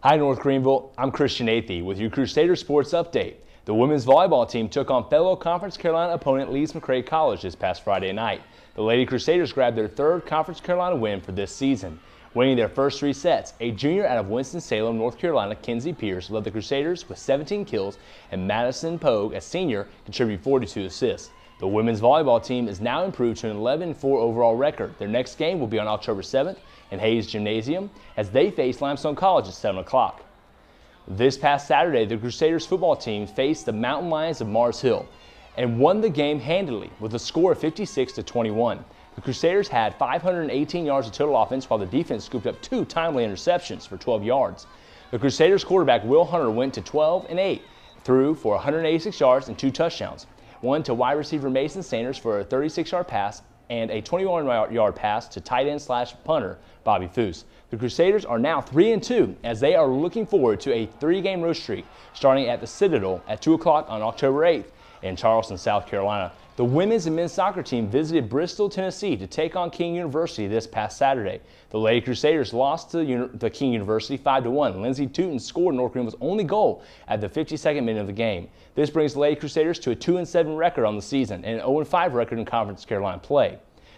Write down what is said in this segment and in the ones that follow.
Hi North Greenville, I'm Christian Athey with your Crusader Sports Update. The women's volleyball team took on fellow Conference Carolina opponent Leeds McRae College this past Friday night. The Lady Crusaders grabbed their third Conference Carolina win for this season, winning their first three sets. A junior out of Winston-Salem, North Carolina, Kenzie Pierce, led the Crusaders with 17 kills, and Madison Pogue, a senior, contributed 42 assists. The women's volleyball team is now improved to an 11-4 overall record. Their next game will be on October 7th in Hayes Gymnasium as they face Limestone College at 7 o'clock. This past Saturday, the Crusaders football team faced the Mountain Lions of Mars Hill and won the game handily with a score of 56-21. The Crusaders had 518 yards of total offense, while the defense scooped up 2 timely interceptions for 12 yards. The Crusaders quarterback Will Hunter went to 12-8, threw for 186 yards and 2 touchdowns. One to wide receiver Mason Sanders for a 36-yard pass and a 21-yard pass to tight end/punter Bobby Foose. The Crusaders are now 3-2 as they are looking forward to a 3-game road streak starting at the Citadel at 2 o'clock on October 8th in Charleston, South Carolina. The women's and men's soccer team visited Bristol, Tennessee to take on King University this past Saturday. The Lady Crusaders lost to the King University 5-1. Lindsey Tootin scored North Greenville's only goal at the 52nd minute of the game. This brings the Lady Crusaders to a 2-7 record on the season and an 0-5 record in Conference Carolina play.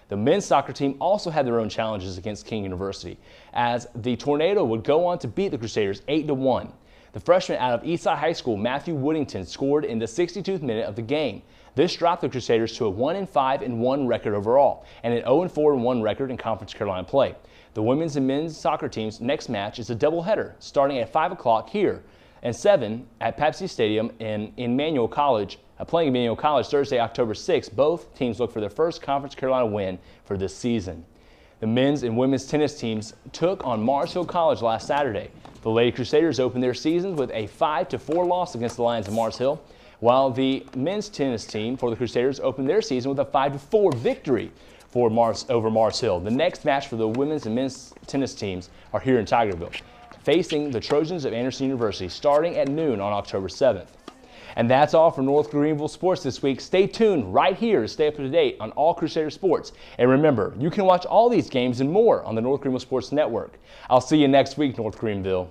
The men's soccer team also had their own challenges against King University, as the Tornado would go on to beat the Crusaders 8-1. The freshman out of Eastside High School, Matthew Woodington, scored in the 62nd minute of the game. This dropped the Crusaders to a 1-5-1 record overall and an 0-4-1 record in Conference Carolina play. The women's and men's soccer team's next match is a doubleheader starting at 5 o'clock here and 7 at Pepsi Stadium in Emmanuel College. Playing Emmanuel College Thursday, October 6th. Both teams look for their first Conference Carolina win for this season. The men's and women's tennis teams took on Mars Hill College last Saturday. The Lady Crusaders opened their season with a 5-4 loss against the Lions of Mars Hill, while the men's tennis team for the Crusaders opened their season with a 5-4 victory over Mars Hill. The next match for the women's and men's tennis teams are here in Tigerville, facing the Trojans of Anderson University starting at noon on October 7th. And that's all for North Greenville Sports this week. Stay tuned right here to stay up to date on all Crusader sports. And remember, you can watch all these games and more on the North Greenville Sports Network. I'll see you next week, North Greenville.